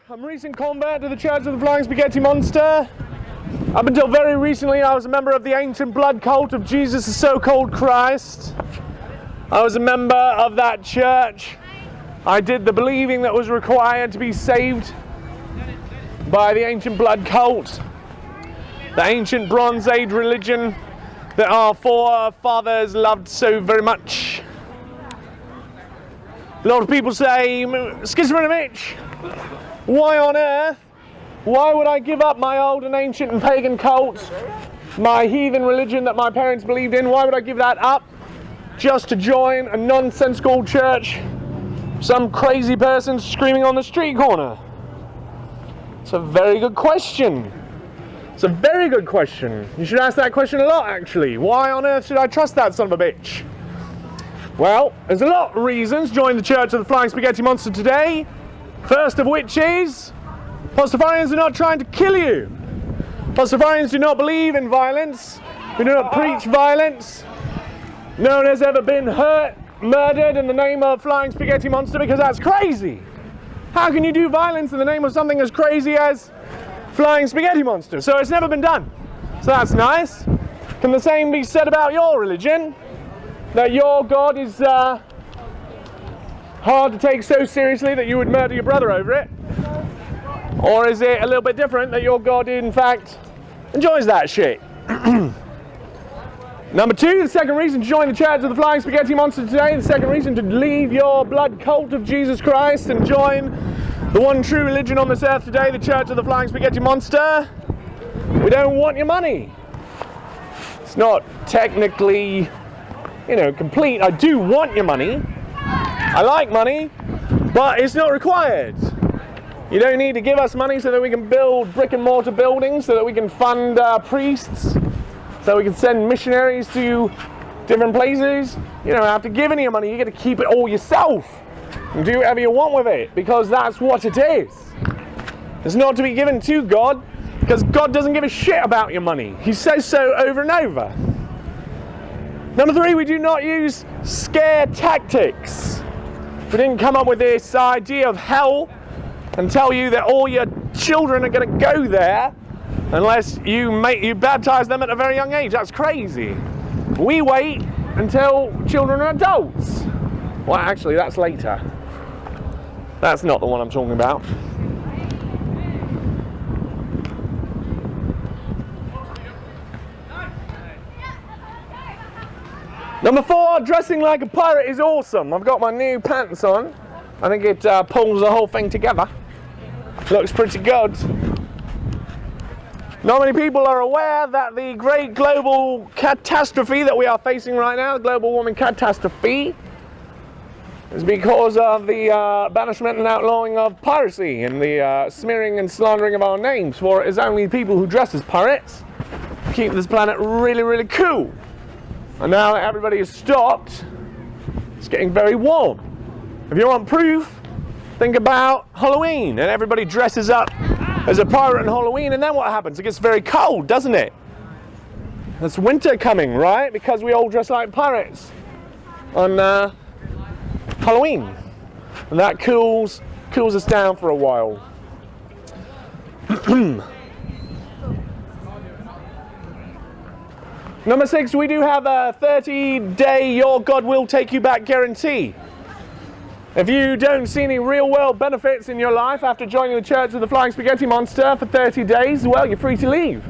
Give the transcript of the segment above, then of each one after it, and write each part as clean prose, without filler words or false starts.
I'm a recent convert to the Church of the Flying Spaghetti Monster. Up until very recently, I was a member of the ancient blood cult of Jesus, the so-called Christ. I was a member of that church. I did the believing that was required to be saved by the ancient blood cult, the ancient Bronze Age religion that our forefathers loved so very much. A lot of people say, schizophrenic, why on earth, why would I give up my old and ancient and pagan cult, my heathen religion that my parents believed in, why would I give that up just to join a nonsensical church, some crazy person screaming on the street corner? It's a very good question. It's a very good question. You should ask that question a lot, actually. Why on earth should I trust that son of a bitch? Well, there's a lot of reasons. Join the Church of the Flying Spaghetti Monster today. First of which is, Pastafarians are not trying to kill you. Pastafarians do not believe in violence. We do not preach violence. No one has ever been hurt, murdered in the name of Flying Spaghetti Monster, because that's crazy. How can you do violence in the name of something as crazy as Flying Spaghetti Monster? So it's never been done. So that's nice. Can the same be said about your religion? That your God is hard to take so seriously that you would murder your brother over it? Or is it a little bit different, that your God in fact enjoys that shit? Number two, the second reason to join the Church of the Flying Spaghetti Monster today, the second reason to leave your blood cult of Jesus Christ and join the one true religion on this earth today, the Church of the Flying Spaghetti Monster. We don't want your money. It's not technically, complete. I do want your money. I like money, but it's not required. You don't need to give us money so that we can build brick and mortar buildings, so that we can fund priests, so we can send missionaries to different places. You don't have to give any money. You get to keep it all yourself and do whatever you want with it, because that's what it is. It's not to be given to God, because God doesn't give a shit about your money. He says so over and over. Number three, we do not use scare tactics. We didn't come up with this idea of hell and tell you that all your children are going to go there unless you baptize them at a very young age. That's crazy. We wait until children are adults. Well, actually, that's later. That's not the one I'm talking about. Number four, dressing like a pirate is awesome. I've got my new pants on. I think it pulls the whole thing together. Looks pretty good. Not many people are aware that the great global catastrophe that we are facing right now, the global warming catastrophe, is because of the banishment and outlawing of piracy and the smearing and slandering of our names. For it is only people who dress as pirates keep this planet really, really cool. And now that everybody has stopped, it's getting very warm. If you want proof, think about Halloween, and everybody dresses up as a pirate on Halloween, and then what happens? It gets very cold, doesn't it? It's winter coming, right? Because we all dress like pirates on Halloween, and that cools us down for a while. Number six, we do have a 30-day your God will take you back guarantee. If you don't see any real-world benefits in your life after joining the Church of the Flying Spaghetti Monster for 30 days, well, you're free to leave.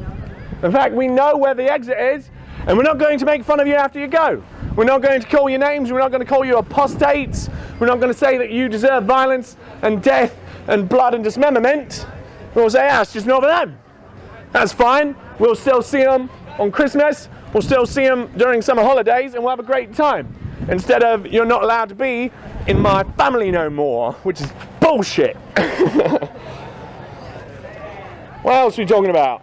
In fact, we know where the exit is, and we're not going to make fun of you after you go. We're not going to call you names. We're not going to call you apostates. We're not going to say that you deserve violence and death and blood and dismemberment. We'll say, it's just not for them. That's fine. We'll still see them on Christmas. We'll still see them during summer holidays, and we'll have a great time. Instead of, you're not allowed to be in my family no more, which is bullshit. What else are we talking about?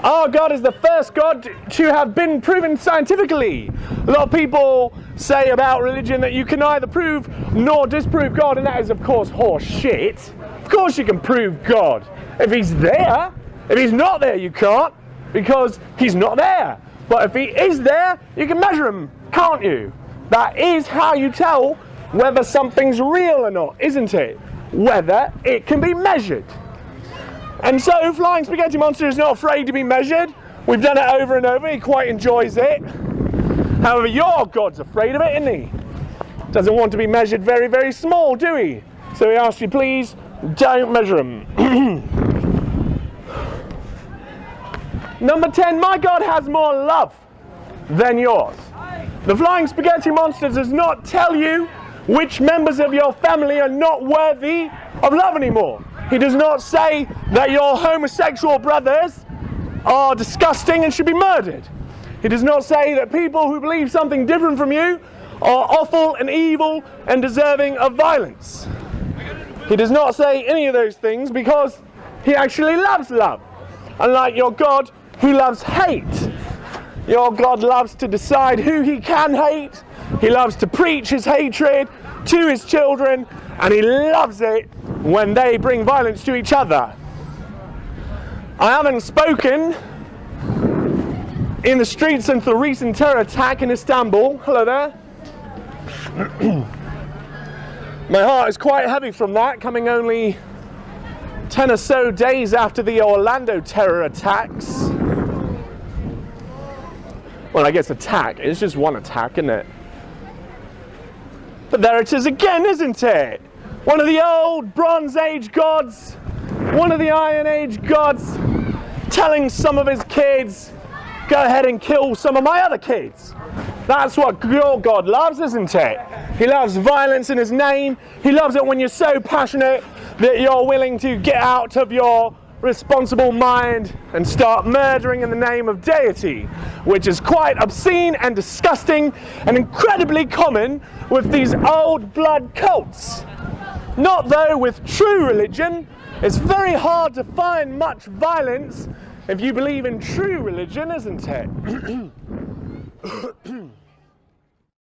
Our God is the first God to have been proven scientifically. A lot of people say about religion that you can neither prove nor disprove God, and that is, of course, horse shit. Of course you can prove God. If he's there. If he's not there, you can't, because he's not there. But if he is there, you can measure him, can't you? That is how you tell whether something's real or not, isn't it? whether it can be measured. And so Flying Spaghetti Monster is not afraid to be measured. We've done it over and over. He quite enjoys it. However, your God's afraid of it, isn't he? Doesn't want to be measured very, very small, do he? So he asks you, please, don't measure him. Number 10, my God has more love than yours. The Flying Spaghetti Monster does not tell you which members of your family are not worthy of love anymore. He does not say that your homosexual brothers are disgusting and should be murdered. He does not say that people who believe something different from you are awful and evil and deserving of violence. He does not say any of those things because he actually loves love. Unlike your God who loves hate. Your God loves to decide who he can hate. He loves to preach his hatred to his children, and he loves it when they bring violence to each other. I haven't spoken in the streets since the recent terror attack in Istanbul. Hello there. My heart is quite heavy from that, coming only 10 or so days after the Orlando terror attacks. Well, I guess attack. It's just one attack, isn't it? But there it is again, isn't it? One of the old Bronze Age gods, one of the Iron Age gods, telling some of his kids, go ahead and kill some of my other kids. That's what your God loves, isn't it? He loves violence in his name. He loves it when you're so passionate that you're willing to get out of your responsible mind and start murdering in the name of deity, which is quite obscene and disgusting and incredibly common with these old blood cults. Not though with true religion. It's very hard to find much violence if you believe in true religion, isn't it?